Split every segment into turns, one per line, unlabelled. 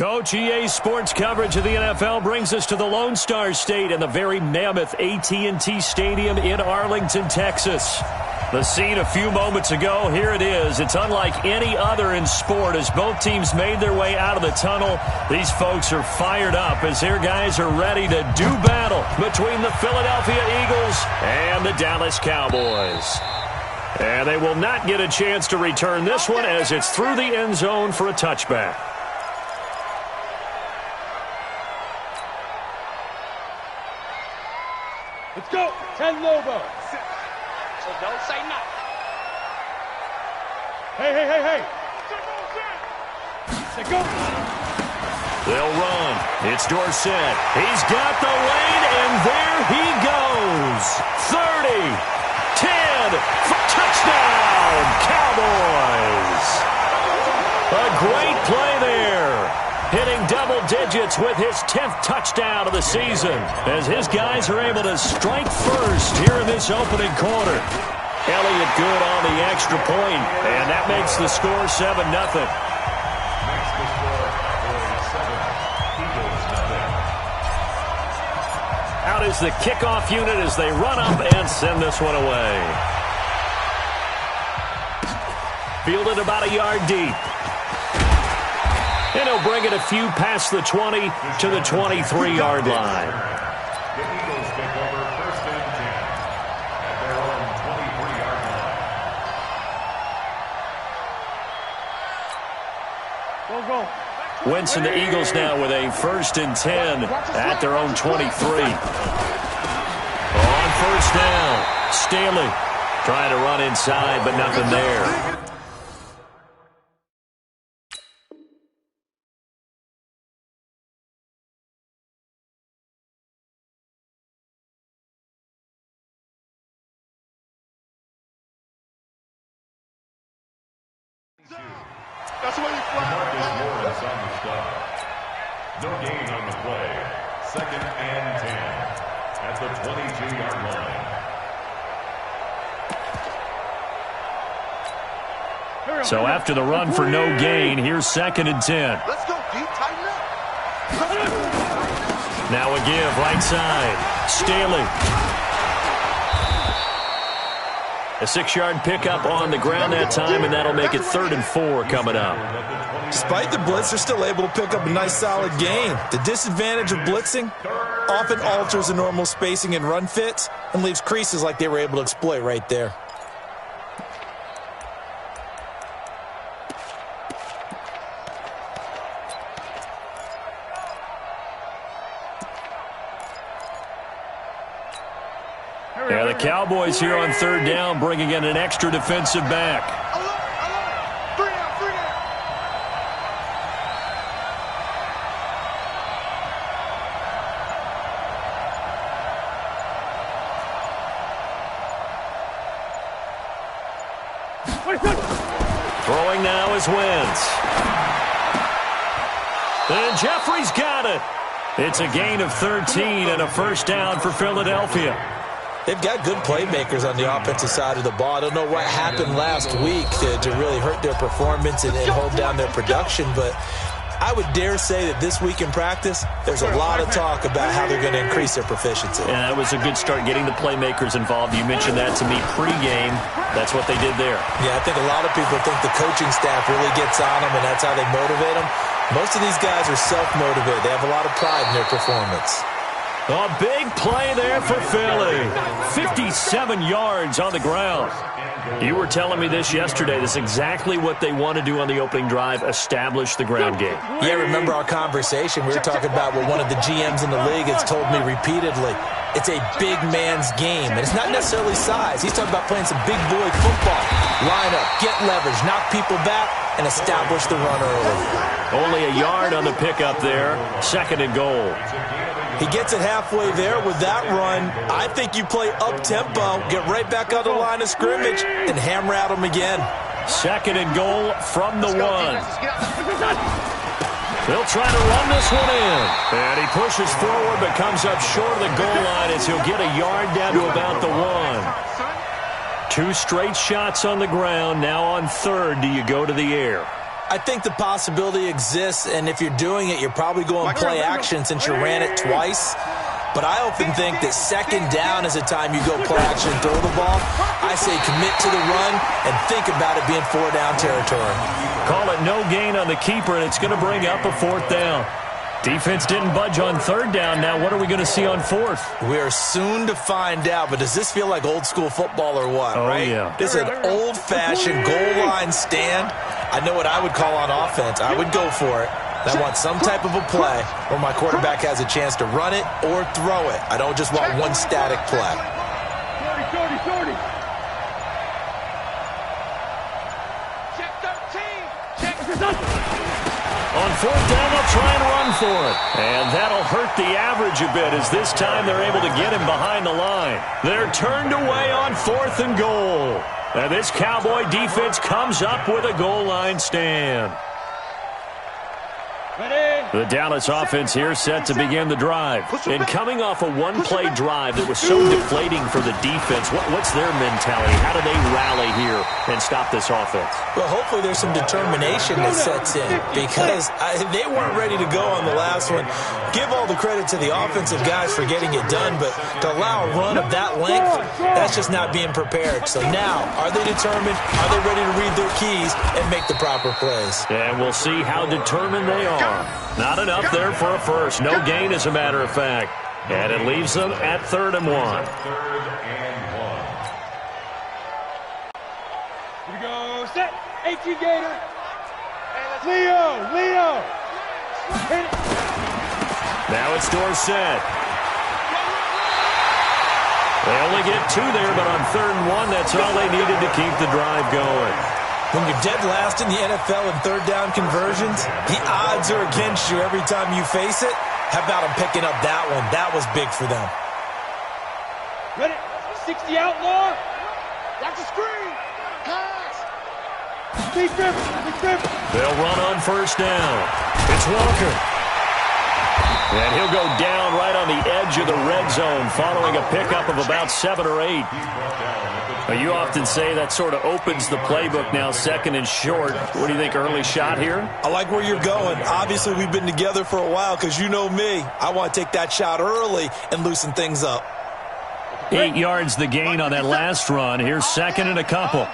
Coach, EA Sports coverage of the NFL brings us to the Lone Star State and the very mammoth AT&T Stadium in Arlington, Texas. The scene a few moments ago, here it is. It's unlike any other in sport as both teams made their way out of the tunnel. These folks are fired up as their guys are ready to do battle between the Philadelphia Eagles and the Dallas Cowboys. And they will not get a chance to return this one as it's through the end zone for a touchback.
Let's go. 10 Lobo. So don't say nothing. Hey. Say go.
They'll run. It's Dorsett. He's got the lane, and there he goes. 30, 10, touchdown, Cowboys. A great play there. Hitting double digits with his 10th touchdown of the season as his guys are able to strike first here in this opening quarter. Elliott good on the extra point, and that makes the score 7-0. Out is the kickoff unit as they run up and send this one away. Fielded about a yard deep. And he'll bring it a few past the 20 to the 23-yard line.
The Eagles take over 1st and 10 at their own 23-yard line.
Go.
Wentz and the Eagles now with a 1st and 10 at their own 23. On 1st down, Stanley trying to run inside, but nothing there.
That's the way you fly.
Lawrence on the stop. No gain on the play. 2nd and 10 at the 22-yard line.
So after the run for no gain, here's 2nd and 10.
Let's go, D. Tighten up.
Now a give right side. Stanley. A 6-yard pickup on the ground that time, and that'll make it 3rd and 4 coming up.
Despite the blitz, they're still able to pick up a nice, solid gain. The disadvantage of blitzing often alters the normal spacing and run fits and leaves creases like they were able to exploit right there.
Yeah, the Cowboys here on 3rd down bringing in an extra defensive back. Throwing now is Wentz. And Jeffrey's got it. It's a gain of 13 and a 1st down for Philadelphia.
They've got good playmakers on the offensive side of the ball. I don't know what happened last week to really hurt their performance and hold down their production, but I would dare say that this week in practice, there's a lot of talk about how they're going to increase their proficiency.
Yeah, that was a good start getting the playmakers involved. You mentioned that to me pregame. That's what they did there.
Yeah, I think a lot of people think the coaching staff really gets on them, and that's how they motivate them. Most of these guys are self-motivated. They have a lot of pride in their performance.
A big play there for Philly. 57 yards on the ground. You were telling me this yesterday. This is exactly what they want to do on the opening drive, establish the ground game.
Yeah, remember our conversation. We were talking about what one of the GMs in the league has told me repeatedly. It's a big man's game, and it's not necessarily size. He's talking about playing some big boy football. Line up, get leverage, knock people back, and establish the run early.
Only a yard on the pickup there. 2nd and goal.
He gets it halfway there with that run. I think you play up-tempo, get right back on the line of scrimmage, and hammer at him again.
2nd and goal from the 1. They'll try to run this one in. And he pushes forward but comes up short of the goal line as he'll get a yard down to about the 1. 2 straight shots on the ground. Now on 3rd, do you go to the air?
I think the possibility exists, and if you're doing it, you're probably going play action since you ran it twice. But I often think that second down is a time you go play action and throw the ball. I say commit to the run and think about it being 4-down territory.
Call it no gain on the keeper, and it's going to bring up a 4th down. Defense didn't budge on 3rd down. Now what are we going to see on 4th?
We are soon to find out, but does this feel like old school football or what, right?
Yeah.
This is an old-fashioned goal line stand. I know what I would call on offense. I would go for it. I want some type of a play where my quarterback has a chance to run it or throw it. I don't just want one static play.
30. Check 13. Check 13.
On 4th down, they'll try and run for it. And that'll hurt the average a bit as this time they're able to get him behind the line. They're turned away on 4th and goal. And this Cowboy defense comes up with a goal line stand. The Dallas offense here set to begin the drive. And coming off a one-play drive that was so deflating for the defense, what's their mentality? How do they rally here and stop this offense?
Well, hopefully there's some determination that sets in because they weren't ready to go on the last one. Give all the credit to the offensive guys for getting it done, but to allow a run of that length, that's just not being prepared. So now, are they determined? Are they ready to read their keys and make the proper plays?
And we'll see how determined they are. Not enough there for a first. No gain, as a matter of fact. And it leaves them at 3rd and 1.
3rd and 1.
Here we go. Set. 18 Gator. Leo. Hit it.
Now it's Dorsett. They only get 2 there, but on 3rd and 1, that's all they needed to keep the drive going.
When you're dead last in the NFL in 3rd down conversions, the odds are against you every time you face it. How about them picking up that one? That was big for them.
Ready? 60 outlaw. Watch the screen. Pass. Big Griffin.
They'll run on 1st down. It's Walker. And he'll go down right on the edge of the red zone following a pickup of about 7 or 8. You often say that sort of opens the playbook now, 2nd and short. What do you think, early shot here?
I like where you're going. Obviously, we've been together for a while because you know me. I want to take that shot early and loosen things up.
8 yards the gain on that last run. Here's 2nd and a couple.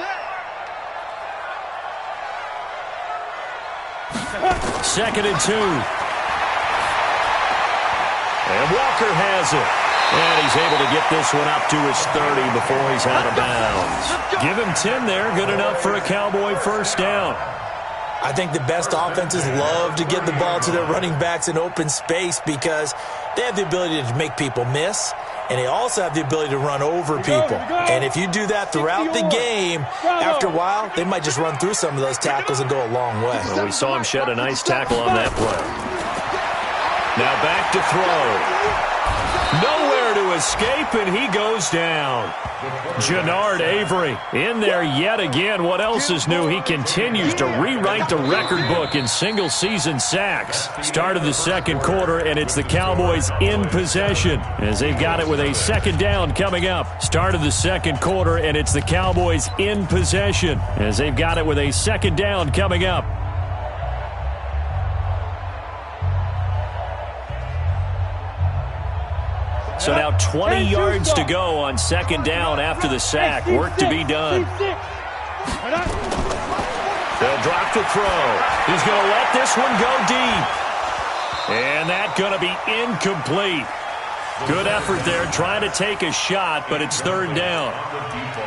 2nd and 2. And Walker has it. And he's able to get this one up to his 30 before he's out of bounds. Give him 10 there. Good enough for a Cowboy 1st down.
I think the best offenses love to get the ball to their running backs in open space because they have the ability to make people miss, and they also have the ability to run over people. And if you do that throughout the game, after a while, they might just run through some of those tackles and go a long way.
Well, we saw him shed a nice tackle on that play. Now back to throw. Nowhere to escape, and he goes down. Jannard Avery in there yet again. What else is new? He continues to rewrite the record book in single-season sacks. Start of the 2nd quarter, and it's the Cowboys in possession as they've got it with a 2nd down coming up. Start of the 2nd quarter, and it's the Cowboys in possession as they've got it with a 2nd down coming up. So now 20 yards to go on 2nd down after the sack. Work to be done. They'll drop the throw. He's going to let this one go deep. And that's going to be incomplete. Good effort there trying to take a shot, but it's 3rd down.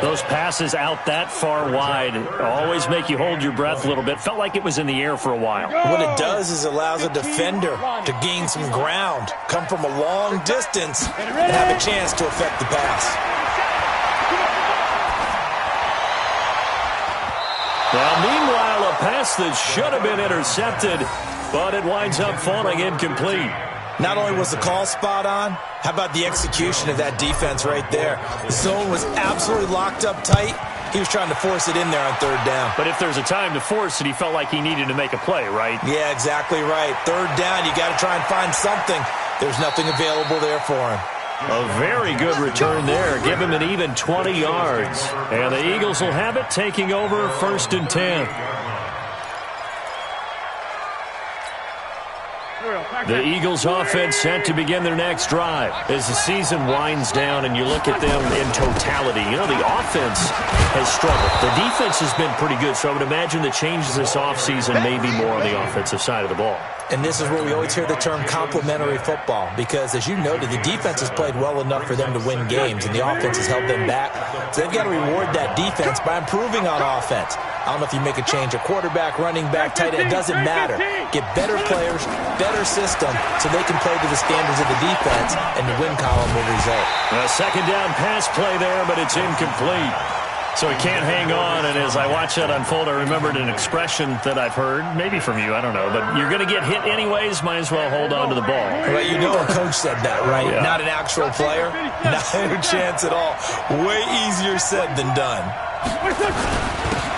Those passes out that far wide always make you hold your breath a little bit. Felt like it was in the air for a while.
What it does is allows a defender to gain some ground, come from a long distance, and have a chance to affect the pass.
Now, meanwhile, a pass that should have been intercepted, but it winds up falling incomplete.
Not only was the call spot on, how about the execution of that defense right there? The zone was absolutely locked up tight. He was trying to force it in there on 3rd down.
But if there's a time to force it, he felt like he needed to make a play, right?
Yeah, exactly right. 3rd down, you got to try and find something. There's nothing available there for him.
A very good return there. Give him an even 20 yards. And the Eagles will have it, taking over 1st and 10. The Eagles offense set to begin their next drive. As the season winds down and you look at them in totality, you know, the offense has struggled. The defense has been pretty good, so I would imagine the changes this offseason may be more on the offensive side of the ball.
And this is where we always hear the term complementary football, because as you noted, the defense has played well enough for them to win games, and the offense has held them back. So they've got to reward that defense by improving on offense. I don't know if you make a change, a quarterback, running back, tight end, it doesn't matter. Get better players, better system, so they can play to the standards of the defense, and the win column will result.
A second down pass play there, but it's incomplete. So he can't hang on, and as I watch that unfold, I remembered an expression that I've heard, maybe from you, I don't know, but you're going to get hit anyways, might as well hold on to the ball.
Well, you know a coach said that, right?
Yeah.
Not an actual player. Not a chance at all. Way easier said than done.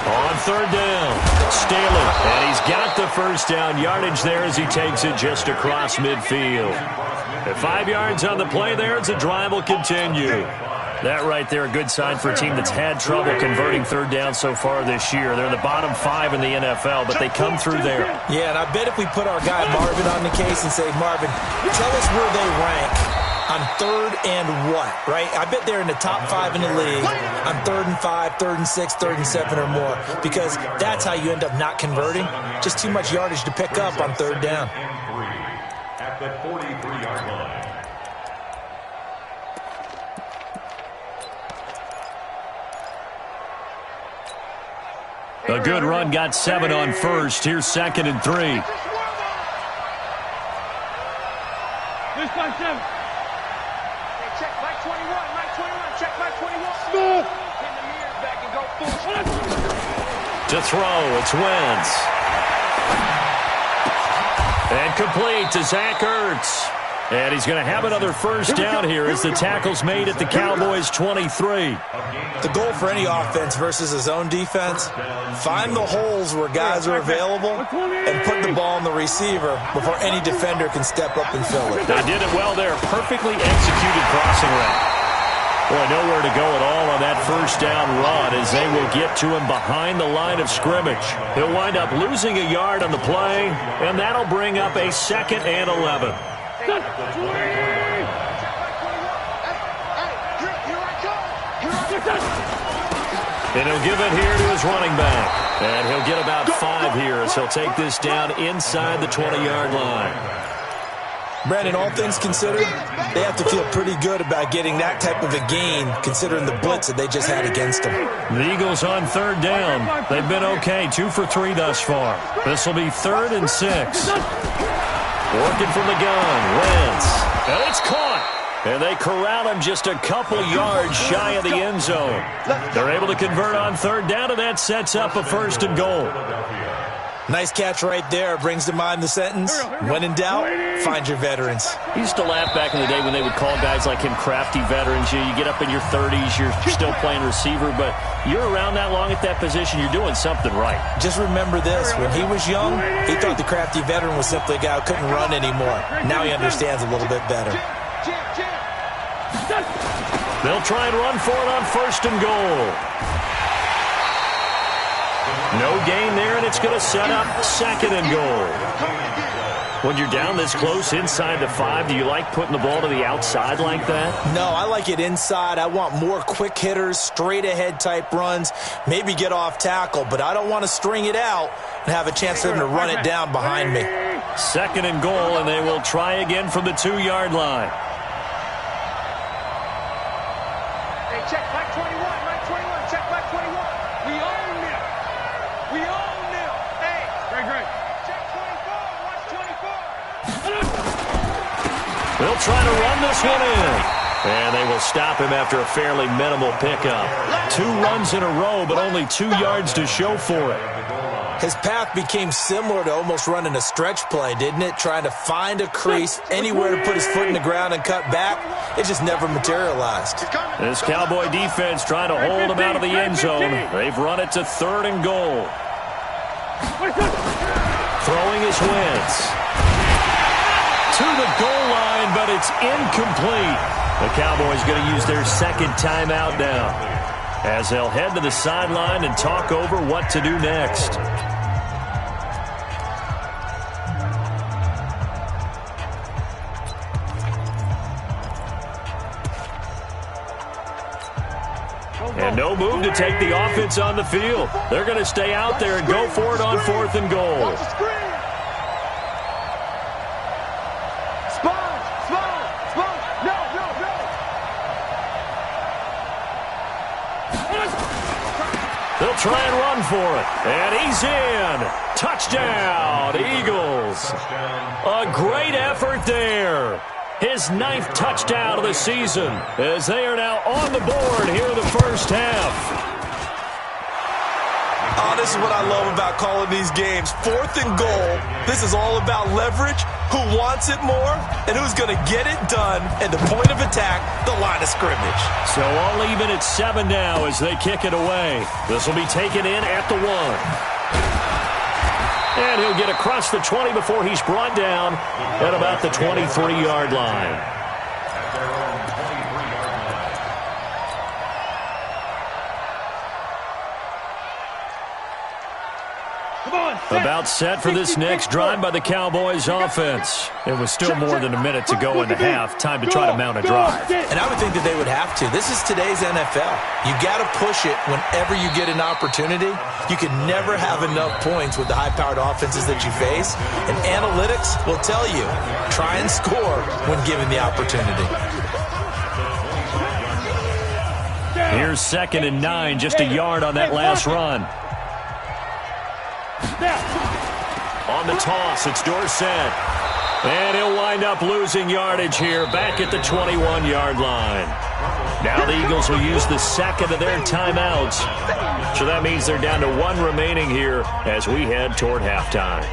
On third down, Staley, and he's got the first down yardage there as he takes it just across midfield. At 5 yards on the play there, as the drive will continue. That right there, a good sign for a team that's had trouble converting third down so far this year. They're in the bottom 5 in the NFL, but they come through there.
Yeah, and I bet if we put our guy Marvin on the case and say, Marvin, tell us where they rank on third and what, right? I bet they're in the top 5 in the league on 3rd and 5, 3rd and 6, 3rd and 7 or more, because that's how you end up not converting. Just too much yardage to pick up on third down.
At the 43-yard line.
A good run, got 7 on first. Here's 2nd and 3.
This by 7. Hey, check Mike 21, Mike 21, check Mike 21. Smooth. Pin the mirrors back and go full.
To throw, it's Wentz. And complete to Zach Ertz. And he's going to have another first down here as the tackle's made at the Cowboys' 23.
The goal for any offense versus a zone defense, find the holes where guys are available and put the ball in the receiver before any defender can step up and fill it.
They did it well there. Perfectly executed crossing route. Boy, nowhere to go at all on that first down run as they will get to him behind the line of scrimmage. He'll wind up losing a yard on the play, and that'll bring up a 2nd and 11. And he'll give it here to his running back. And he'll get about 5 here as he'll take this down inside the 20-yard line.
Brandon, all things considered, they have to feel pretty good about getting that type of a gain considering the blitz that they just had against them.
The Eagles on third down. They've been okay, 2 for 3 thus far. This will be 3rd and 6. Working from the gun, Wentz. And it's caught. And they corral him just a couple yards shy of the end zone. They're able to convert on third down, and that sets up a 1st and goal.
Nice catch right there. Brings to mind the sentence, when in doubt, find your veterans.
I used to laugh back in the day when they would call guys like him crafty veterans. You get up in your 30s, you're still playing receiver, but you're around that long at that position, you're doing something right.
Just remember this, when he was young, he thought the crafty veteran was simply a guy who couldn't run anymore. Now he understands a little bit better.
They'll try and run for it on 1st and goal. No gain there, and it's going to set up 2nd and goal. When you're down this close inside the 5, do you like putting the ball to the outside like that?
No, I like it inside. I want more quick hitters, straight ahead type runs, maybe get off tackle, but I don't want to string it out and have a chance for them to run it down behind me.
2nd and goal, and they will try again from the 2-yard line.
Hey, check Mike 21, Mike 21, check Mike 21. We own them. We own them. Hey. Great. Check 24, watch 24.
They'll try to run this one in. And they will stop him after a fairly minimal pickup. 2 runs in a row, but only 2 yards to show for it.
His path became similar to almost running a stretch play, didn't it? Trying to find a crease, anywhere to put his foot in the ground and cut back. It just never materialized.
This Cowboy defense trying to hold him out of the end zone. They've run it to 3rd and goal. Throwing his Wentz. To the goal line, but it's incomplete. The Cowboys going to use their 2nd timeout now, as they'll head to the sideline and talk over what to do next. And no move to take the offense on the field. They're going to stay out there and go for it on 4th and goal. They'll try and run for it. And he's in. Touchdown, Eagles. A great effort there. His 9th touchdown of the season as they are now on the board here in the first half.
Oh, this is what I love about calling these games. 4th and goal. This is all about leverage, who wants it more, and who's going to get it done at the point of attack, the line of scrimmage.
So all even at 7 now as they kick it away. This will be taken in at the 1. And he'll get across the 20 before he's brought down at about the 23-yard line. About set for this next drive by the Cowboys offense. It was still more than a minute to go in the half. Time to try to mount a drive.
And I would think that they would have to. This is today's NFL. You got to push it whenever you get an opportunity. You can never have enough points with the high-powered offenses that you face. And analytics will tell you, try and score when given the opportunity.
Here's 2nd and 9, just a yard on that last run. On the toss, it's Dorsett. And he'll wind up losing yardage here back at the 21-yard line. Now the Eagles will use the 2nd of their timeouts. So that means they're down to 1 remaining here as we head toward halftime.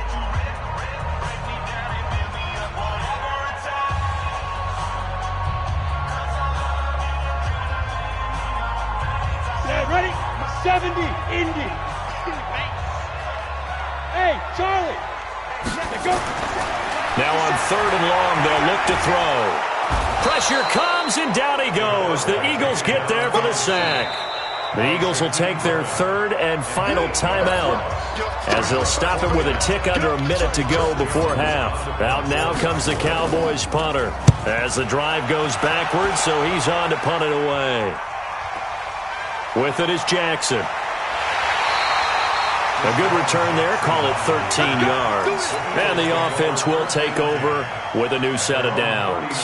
Ready? 70, Indy. Hey, Charlie. Go.
Now on 3rd and long, they'll look to throw. Pressure comes, and down he goes. The Eagles get there for the sack. The Eagles will take their 3rd and final timeout as they'll stop it with a tick under a minute to go before half. Out now comes the Cowboys punter as the drive goes backwards, so he's on to punt it away. With it is Jackson. A good return there, call it 13 yards. And the offense will take over with a new set of downs.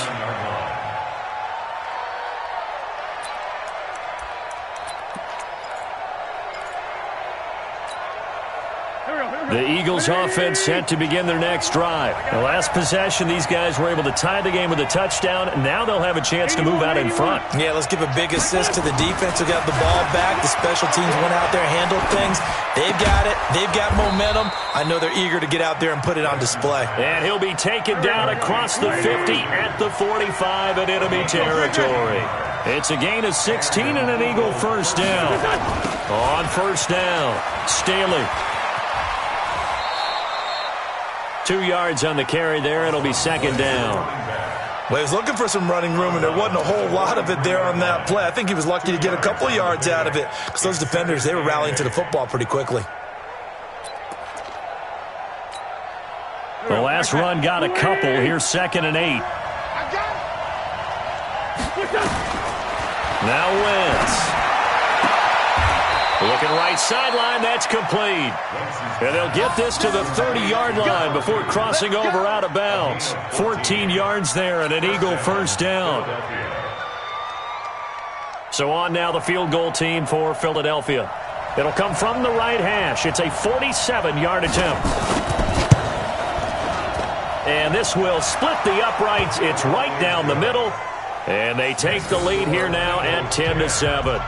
The Eagles offense set to begin their next drive. The last possession, these guys were able to tie the game with a touchdown. Now they'll have a chance to move out in front.
Yeah, let's give a big assist to the defense who got the ball back. The special teams went out there, handled things. They've got it. They've got momentum. I know they're eager to get out there and put it on display.
And he'll be taken down across the 50 at the 45 in enemy territory. It's a gain of 16 and an Eagle first down. On first down, Staley. 2 yards on the carry there. It'll be 2nd down.
Well, he was looking for some running room, and there wasn't a whole lot of it there on that play. I think he was lucky to get a couple of yards out of it because those defenders, they were rallying to the football pretty quickly.
The last run got a couple. Here's 2nd and 8. Now Wentz. Looking right sideline, that's complete. And they'll get this to the 30-yard line before crossing over out of bounds. 14 yards there and an Eagle first down. So on now the field goal team for Philadelphia. It'll come from the right hash. It's a 47-yard attempt. And this will split the uprights. It's right down the middle. And they take the lead here now at 10-7.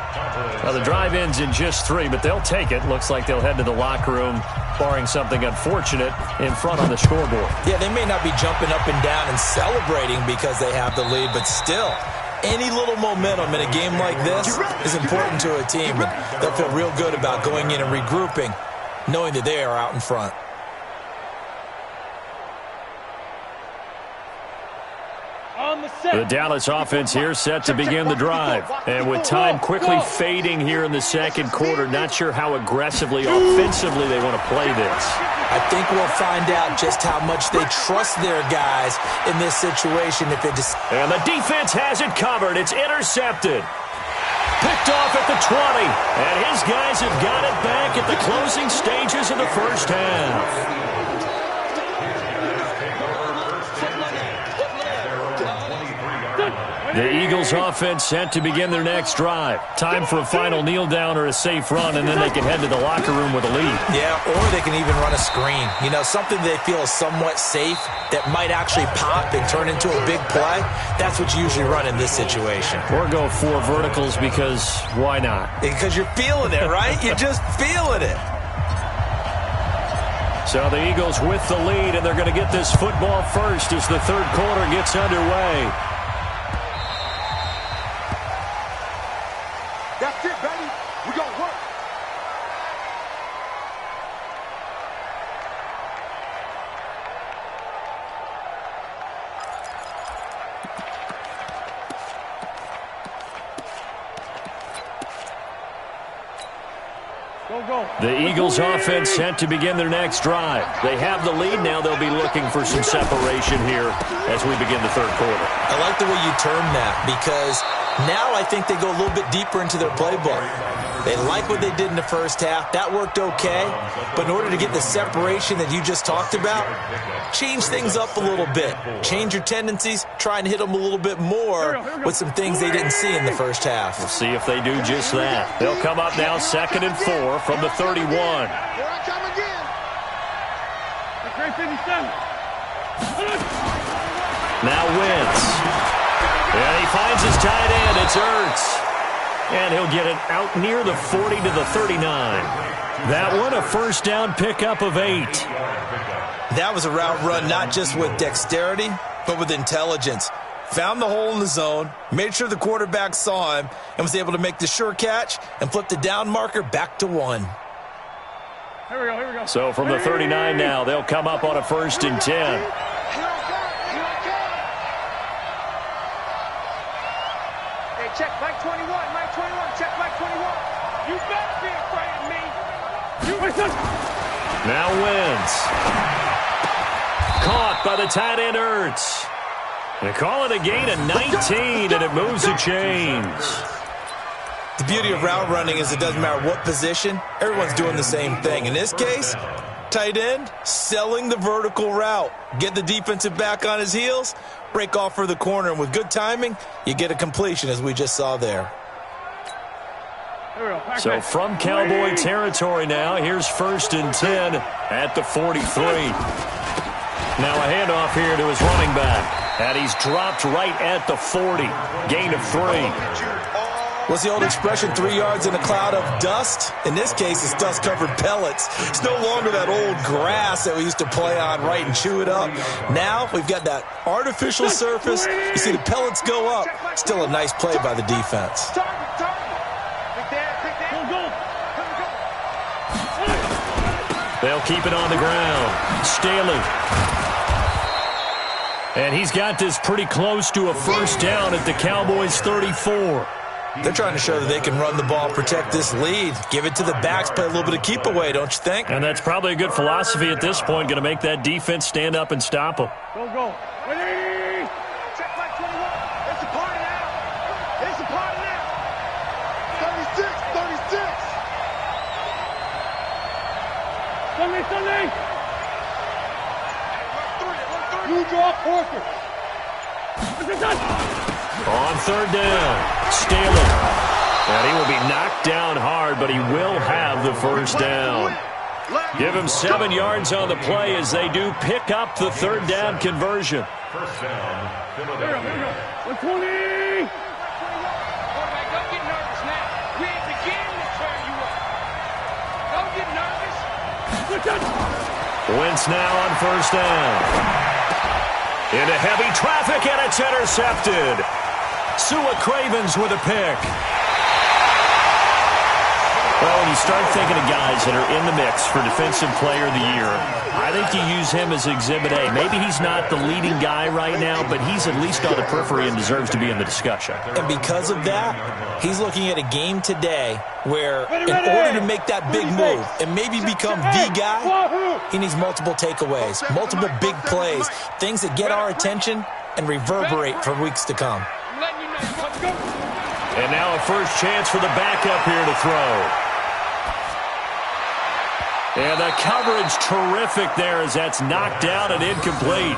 Well, the drive ends in just 3, but they'll take it. Looks like they'll head to the locker room, barring something unfortunate, in front on the scoreboard.
Yeah, they may not be jumping up and down and celebrating because they have the lead, but still, any little momentum in a game like this is important to a team. And they'll feel real good about going in and regrouping, knowing that they are out in front.
The Dallas offense here set to begin the drive. And with time quickly fading here in the second quarter, not sure how aggressively, offensively they want to play this.
I think we'll find out just how much they trust their guys in this situation. And the
defense has it covered. It's intercepted. Picked off at the 20. And his guys have got it back at the closing stages of the first half. The Eagles offense set to begin their next drive. Time for a final kneel down or a safe run, and then they can head to the locker room with a lead.
Yeah, or they can even run a screen. You know, something they feel is somewhat safe that might actually pop and turn into a big play. That's what you usually run in this situation.
Or go 4 verticals because why not?
Because you're feeling it, right? You're just feeling it.
So the Eagles with the lead, and they're going to get this football first as the third quarter gets underway.
That's it, baby. We gonna work. Go.
The Eagles offense set to begin their next drive. They have the lead now. They'll be looking for some separation here as we begin the third quarter.
I like the way you term that because now I think they go a little bit deeper into their playbook. They like what they did in the first half. That worked okay. But in order to get the separation that you just talked about, change things up a little bit. Change your tendencies. Try and hit them a little bit more with some things they didn't see in the first half.
We'll see if they do just that. They'll come up now 2nd and 4 from the 31.
Here I come again. Great 57.
Now Wentz. And he finds his tight end. It's Ertz. And he'll get it out near the 40 to the 39. That one, a first down pickup of 8.
That was a route run not just with dexterity, but with intelligence. Found the hole in the zone, made sure the quarterback saw him, and was able to make the sure catch and flip the down marker back to 1.
Here we go.
So from the 39 now, they'll come up on a 1st and 10.
Check Mike 21, check Mike 21. You better be afraid of me.
Now Wentz. Caught by the tight end Ertz. They call it a gain of 19, and it moves the chains.
The beauty of route running is it doesn't matter what position, everyone's doing the same thing. In this case, tight end, selling the vertical route. Get the defensive back on his heels, break off for the corner, and with good timing, you get a completion as we just saw there.
So from Cowboy territory now, here's 1st and 10 at the 43. Now a handoff here to his running back, and he's dropped right at the 40. Gain of 3.
What's the old expression, 3 yards in a cloud of dust? In this case, it's dust-covered pellets. It's no longer that old grass that we used to play on, right, and chew it up. Now we've got that artificial surface. You see the pellets go up. Still a nice play by the defense.
They'll keep it on the ground. Staley. And he's got this pretty close to a first down at the Cowboys' 34.
They're trying to show that they can run the ball, protect this lead, give it to the backs, play a little bit of keep away, don't you think?
And that's probably a good philosophy at this point, going to make that defense stand up and stop them.
Go. Ready? Check my 21. It's a party now. It's a party now. 36. Sunday. You draw Porter.
On 3rd down, Staley. And he will be knocked down hard, but he will have the first down. Give him 7 yards on the play as they do pick up the 3rd down conversion.
First down, Philadelphia.
120. Quarterback, don't get nervous now. We ain't beginning to turn you up. Don't get nervous.
Wentz now on 1st down. Into heavy traffic, and it's intercepted. Sua Cravens with a pick. Well, when you start thinking of guys that are in the mix for Defensive Player of the Year, I think you use him as Exhibit A. Maybe he's not the leading guy right now, but he's at least on the periphery and deserves to be in the discussion.
And because of that, he's looking at a game today where in order to make that big move and maybe become the guy, he needs multiple takeaways, multiple big plays, things that get our attention and reverberate for weeks to come.
I'm letting you know. Let's go.
And now a first chance for the backup here to throw. And the coverage terrific there as that's knocked down and incomplete.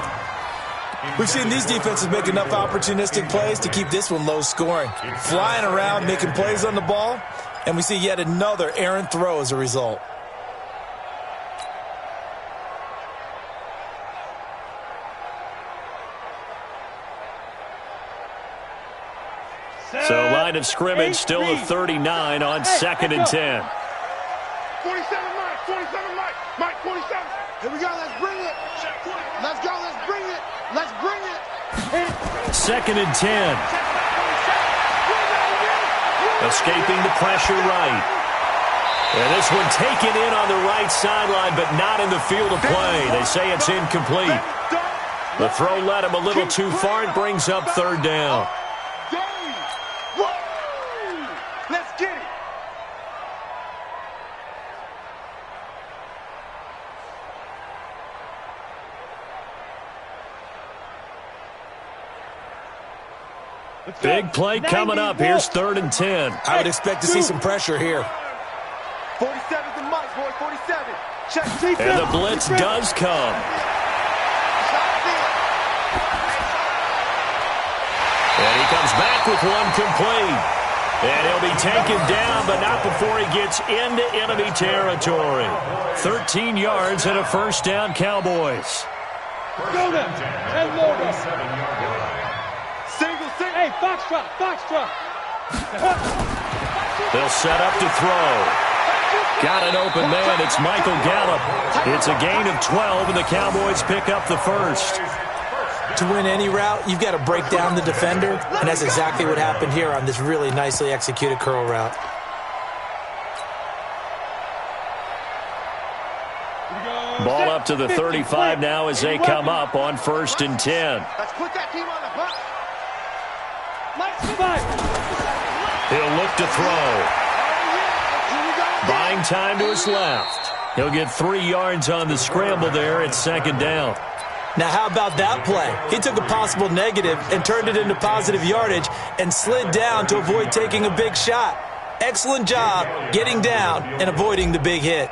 We've seen these defenses make enough opportunistic plays to keep this one low scoring. Flying around, making plays on the ball, and we see yet another errant throw as a result.
So line of scrimmage still a 39 on 2nd and 10.
47, Mike. 47, Mike. Mike, 47. Here we go. Let's bring it. Let's go. Let's bring it. Let's bring it.
2nd and 10. Escaping the pressure right. And this one taken in on the right sideline, but not in the field of play. They say it's incomplete. The throw led him a little too far. It brings up 3rd down.
Let's get it.
Big play coming up. Here's 3rd and 10.
I would expect to see some pressure here.
47's the Mike, boy. 47. Check.
And the blitz does come. And he comes back with one complete. And he'll be taken down, but not before he gets into enemy territory. 13 yards and a first down, Cowboys.
Go there. And load up. Single. Hey, Foxtrot.
They'll set up to throw. Got an open man. It's Michael Gallup. It's a gain of 12, and the Cowboys pick up the first.
To win any route, you've got to break down the defender, and that's exactly what happened here on this really nicely executed curl route.
Ball up to the 35 now as they come up on 1st and 10.
Let's put that team on the bus.
He'll look to throw. Buying time to his left. He'll get 3 yards on the scramble there. It's 2nd down.
Now, how about that play? He took a possible negative and turned it into positive yardage and slid down to avoid taking a big shot. Excellent job getting down and avoiding the big hit.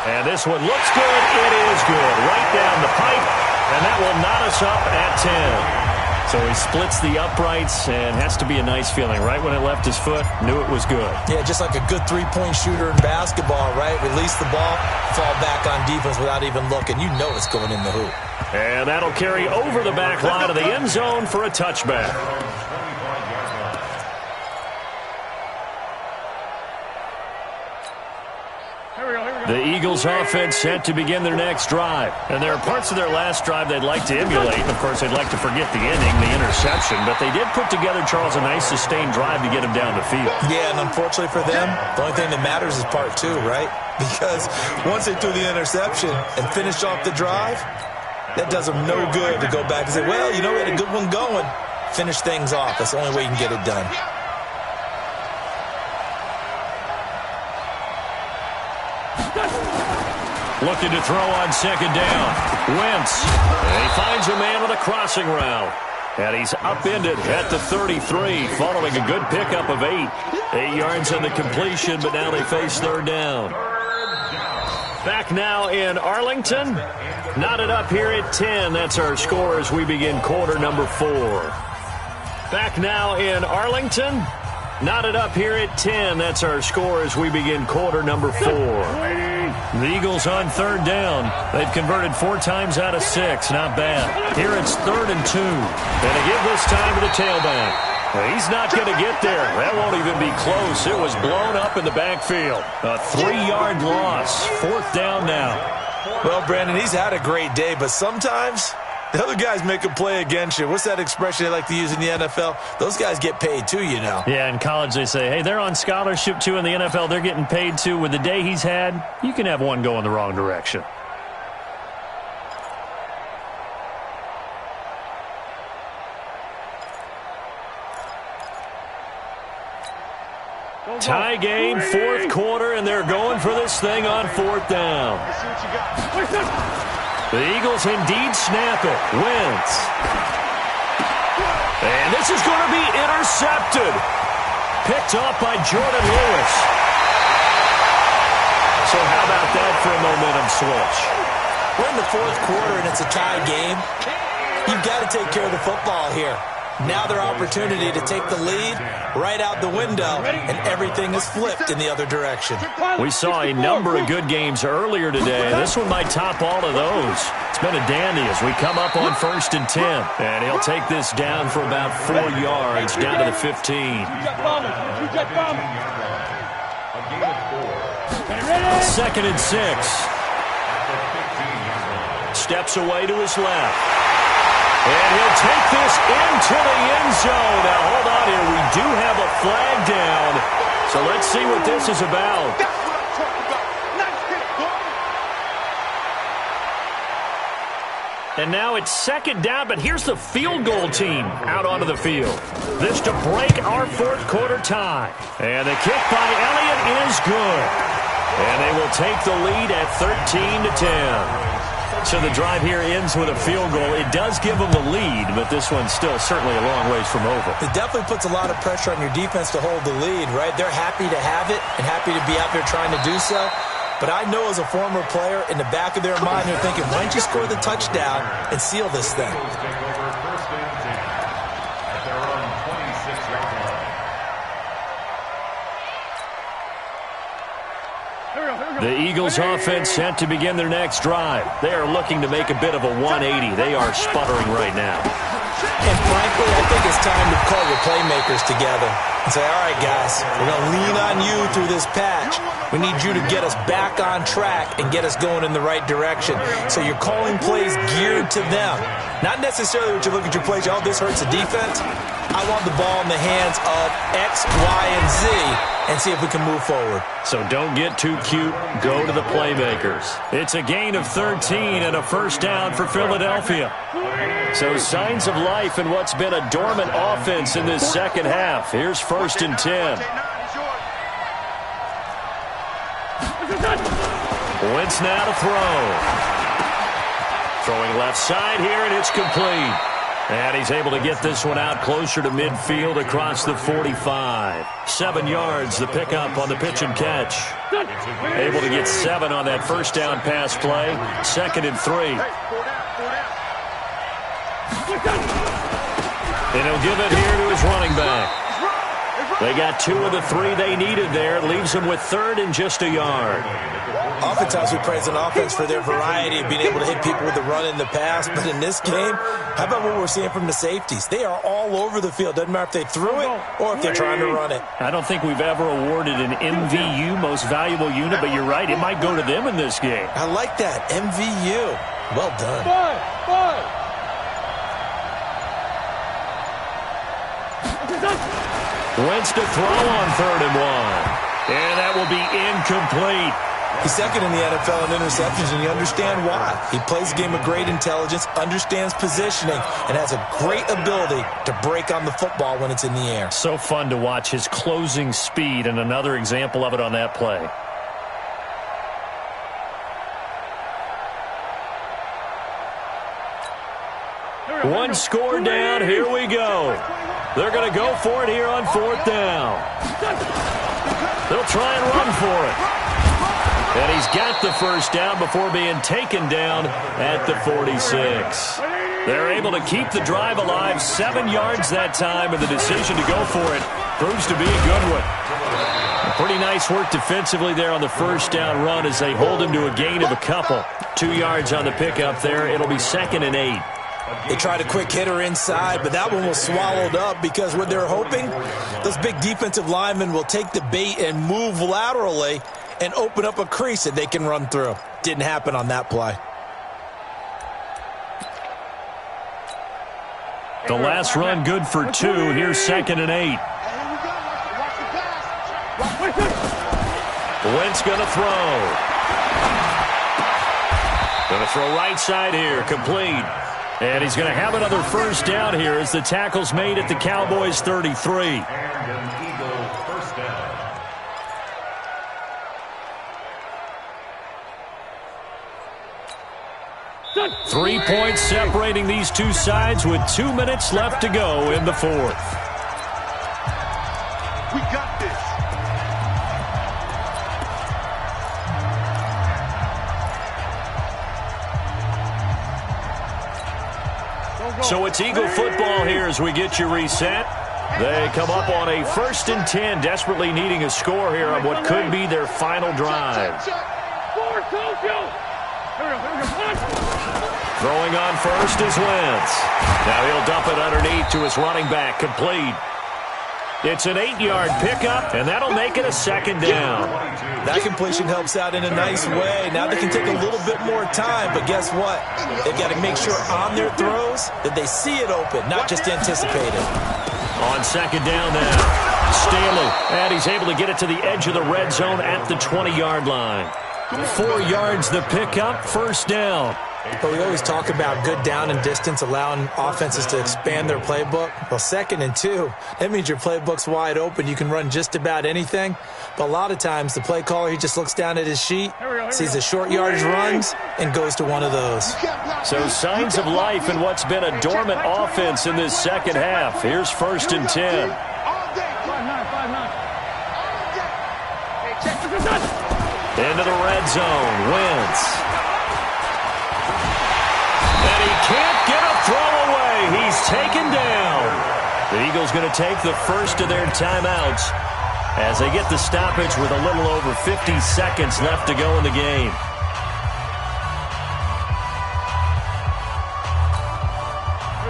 And this one looks good. It is good. Right down the pipe. And that will knot us up at 10. So he splits the uprights, and has to be a nice feeling. Right when it left his foot, knew it was good.
Yeah, just like a good three-point shooter in basketball, right? Release the ball, fall back on defense without even looking. You know it's going in the hoop.
And that'll carry over the back line of the end zone for a touchback. The Eagles offense set to begin their next drive. And there are parts of their last drive they'd like to emulate. Of course, they'd like to forget the ending, the interception. But they did put together, Charles, a nice sustained drive to get him down the field.
Yeah, and unfortunately for them, the only thing that matters is part 2, right? Because once they threw the interception and finished off the drive, that does them no good to go back and say, well, you know, we had a good one going. Finish things off. That's the only way you can get it done.
Looking to throw on 2nd down. Wentz. And he finds a man with a crossing route. And he's upended at the 33 following a good pickup of 8. 8 yards on the completion, but now they face 3rd down. Back now in Arlington. Knotted up here at 10. That's our score as we begin quarter number 4. Back now in Arlington. Knotted up here at 10. That's our score as we begin quarter number 4. The Eagles on 3rd down. They've converted 4 times out of 6. Not bad. Here it's 3rd and 2. And they give this time to the tailback. Well, he's not going to get there. That won't even be close. It was blown up in the backfield. A 3-yard loss. 4th down now.
Well, Brandon, he's had a great day, but sometimes the other guys make a play against you. What's that expression they like to use in the NFL? Those guys get paid too, you know.
Yeah, in college they say, hey, they're on scholarship too. In the NFL, they're getting paid too. With the day he's had, you can have one go in the wrong direction. Tie game, 4th quarter, and they're going for this thing on 4th down.
Let's see what you got.
The Eagles indeed snap it. Wentz. this is going to be intercepted. Picked off by Jordan Lewis. So how about that for a momentum switch?
We're in the fourth quarter, and it's a tie game. You've got to take care of the football here. Now their opportunity to take the lead right out the window, and everything is flipped in the other direction.
We saw a number of good games earlier today. This one might top all of those. It's been a dandy as we come up on 1st and 10. And he'll take this down for about 4 yards, down to the 15. 2nd and 6. Steps away to his left. And he'll take this into the end zone. Now, hold on here. We do have a flag down. So let's see what this is about.
That's what I'm talking about. Nice hit, boy.
And now it's 2nd down, but here's the field goal team out onto the field. This to break our fourth quarter tie. And the kick by Elliott is good. And they will take the lead at 13-10. So the drive here ends with a field goal. It does give them the lead, but this one's still certainly a long ways from over.
It definitely puts a lot of pressure on your defense to hold the lead, right? They're happy to have it and happy to be out there trying to do so. But I know as a former player, in the back of their mind, they're thinking, why don't you score the touchdown and seal this thing?
The Eagles offense set to begin their next drive. They are looking to make a bit of a 180. They are sputtering right now.
And frankly, I think it's time to call your playmakers together and say, all right, guys, we're going to lean on you through this patch. We need you to get us back on track and get us going in the right direction. So you're calling plays geared to them. Not necessarily what you look at your plays, oh, this hurts the defense. I want the ball in the hands of X, Y, and Z and see if we can move forward.
So don't get too cute. Go to the playmakers. It's a gain of 13 and a first down for Philadelphia. So signs of life in what's been a dormant offense in this second half. Here's 1st and 10. Wentz now to throw. Throwing left side here, and it's complete. And he's able to get this one out closer to midfield across the 45. 7 yards, the pickup on the pitch and catch. Able to get 7 on that first down pass play. 2nd and 3. And he'll give it here to his running back. They got 2 of the 3 they needed there. Leaves them with 3rd and just a yard.
Oftentimes we praise an offense for their variety of being able to hit people with the run and the pass. But in this game, how about what we're seeing from the safeties? They are all over the field. Doesn't matter if they threw it or if they're trying to run it.
I don't think we've ever awarded an MVU, most valuable unit, but you're right. It might go to them in this game.
I like that. MVU. Well done.
Wentz to throw on 3rd and 1. And that will be incomplete.
He's second in the NFL in interceptions, and you understand why. He plays a game of great intelligence, understands positioning, and has a great ability to break on the football when it's in the air.
So fun to watch his closing speed, and another example of it on that play. One score down. Here we go. They're going to go for it here on 4th down. They'll try and run for it. And he's got the first down before being taken down at the 46. They're able to keep the drive alive. 7 yards that time, and the decision to go for it proves to be a good one. Pretty nice work defensively there on the first down run as they hold him to a gain of a couple. 2 yards on the pickup there. It'll be 2nd and 8.
They tried a quick hitter inside, but that one was swallowed up because what they're hoping, those big defensive linemen will take the bait and move laterally and open up a crease that they can run through. Didn't happen on that play.
The last run good for 2. Here's 2nd and 8. Wentz going to throw. Going to throw right side here. Complete. And he's going to have another first down here as the tackle's made at the Cowboys' 33.
And an Eagle first down.
3rd 3 points separating these two sides with 2 minutes left to go in the fourth.
We got this.
So it's Eagle football here as we get you reset. They come up on a 1st and 10, desperately needing a score here on what could be their final drive. Throwing on first is Wentz. Now he'll dump it underneath to his running back, complete. It's an 8-yard pickup, and that'll make it a 2nd down.
That completion helps out in a nice way. Now they can take a little bit more time, but guess what? They've got to make sure on their throws that they see it open, not just anticipate it.
On 2nd down now, Staley, and he's able to get it to the edge of the red zone at the 20-yard line. 4 yards the pickup, 1st down.
But we always talk about good down and distance, allowing offenses to expand their playbook. Well, 2nd and 2, that means your playbook's wide open. You can run just about anything. But a lot of times, the play caller, he just looks down at his sheet, sees the short yardage runs, and goes to one of those.
So signs of life in what's been a dormant offense in this 2nd half. Here's 1st and 10. Into the red zone, Wentz. And he can't get a throw away. He's taken down. The Eagles going to take the first of their timeouts as they get the stoppage with a little over 50 seconds left to go in the game.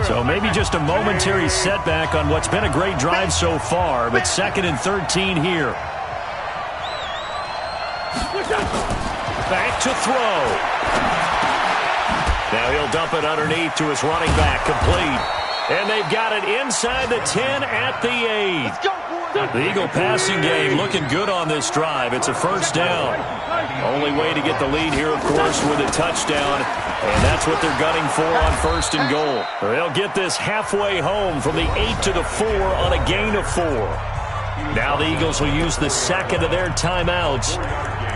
So maybe just a momentary setback on what's been a great drive so far, but 2nd and 13 here. Back to throw. Now he'll dump it underneath to his running back, complete. And they've got it inside the 10 at the 8. The Eagle passing game looking good on this drive. It's a 1st down. Only way to get the lead here, of course, with a touchdown. And that's what they're gunning for on 1st and goal. They'll get this halfway home from the 8 to the 4 on a gain of 4. Now the Eagles will use the 2nd of their timeouts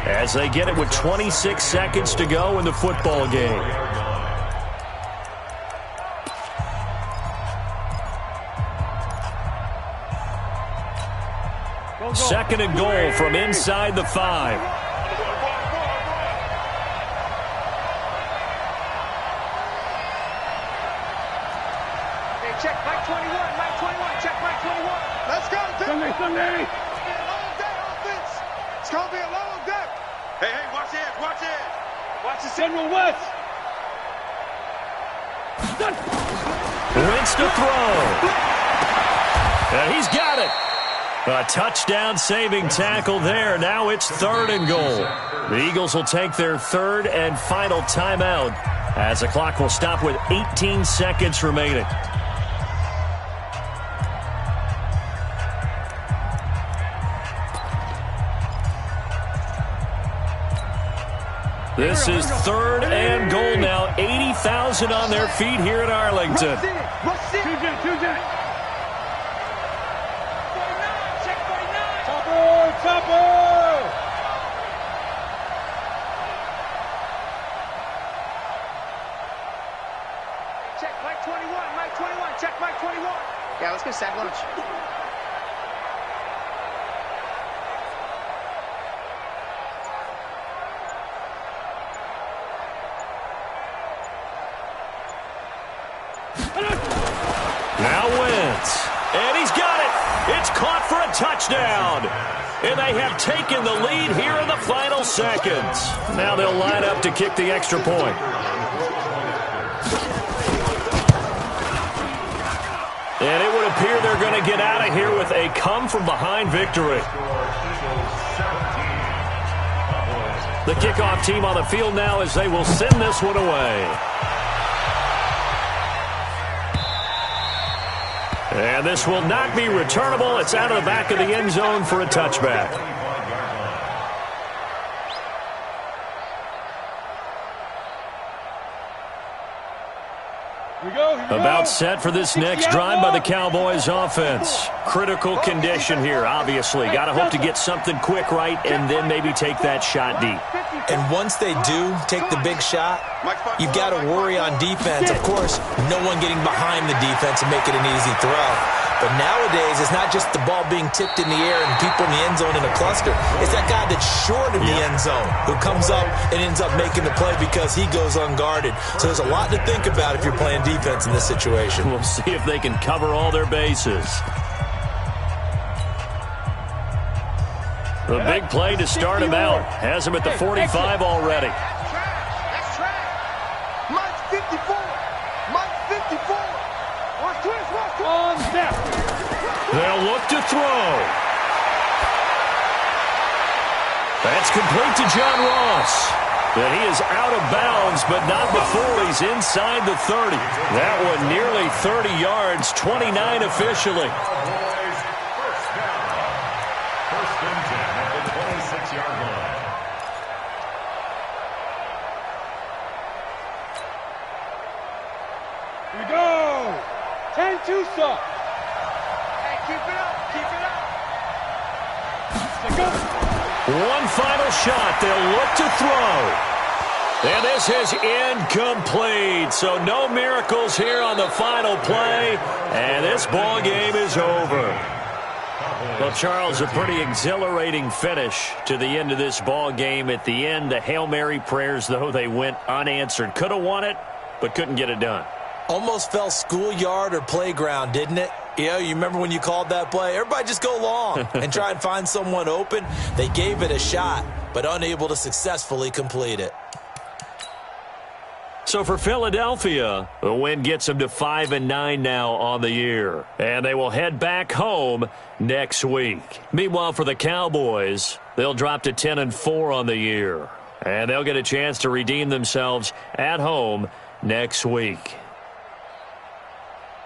as they get it with 26 seconds to go in the football game. Second and goal from inside the 5.
Hey, check Mike 21, Mike 21, check Mike 21. Let's go, Sunday. It's gonna be a long day, offense. It's gonna be a long day. Hey, watch it. Watch the signal, West.
Wentz to throw. And he's got it. A touchdown-saving tackle there. Now it's 3rd and goal. The Eagles will take their 3rd and final timeout as the clock will stop with 18 seconds remaining. This is 3rd and goal now. 80,000 on their feet here at Arlington.
Check Mike 21, check Mike 21. Yeah, let's go sack lunch.
Now Wentz. And he's got it. It's caught for a touchdown. And they have taken the lead here in the final seconds. Now they'll line up to kick the extra point. And it would appear they're going to get out of here with a come-from-behind victory. The kickoff team on the field now as they will send this one away. And this will not be returnable. It's out of the back of the end zone for a touchback. About set for this next drive by the Cowboys offense. Critical condition here, obviously. Got to hope to get something quick right and then maybe take that shot deep.
And once they do take the big shot, you've got to worry on defense. Of course, no one getting behind the defense and make it an easy throw. But nowadays, it's not just the ball being tipped in the air and people in the end zone in a cluster. It's that guy that's short of the end zone who comes up and ends up making the play because he goes unguarded. So there's a lot to think about if you're playing defense in this situation.
We'll see if they can cover all their bases. The big play to start him out. Has him at the 45 already.
That's trash. Mike's 54. Mike's 54. Watch twist, watch twist.
On step.
They'll look to throw. That's complete to John Ross. But he is out of bounds, but not before he's inside the 30. That one nearly 30 yards, 29 officially.
First and 10 at the 26-yard line.
Here we go. 10-2 stop.
Hey, keep it up. Keep it up.
Let's go.
One final shot. They'll look to throw. And this is incomplete. So no miracles here on the final play. And this ball game is over. Well, Charles, a pretty exhilarating finish to the end of this ball game. At the end, the Hail Mary prayers, though, they went unanswered. Could have won it, but couldn't get it done.
Almost fell schoolyard or playground, didn't it? Yeah, you remember when you called that play? Everybody just go long and try and find someone open. They gave it a shot, but unable to successfully complete it.
So for Philadelphia, the win gets them to 5-9 now on the year. And they will head back home next week. Meanwhile, for the Cowboys, they'll drop to 10-4 on the year. And they'll get a chance to redeem themselves at home next week.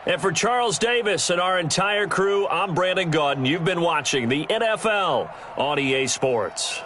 And for Charles Davis and our entire crew, I'm Brandon Gaudin. You've been watching the NFL on EA Sports.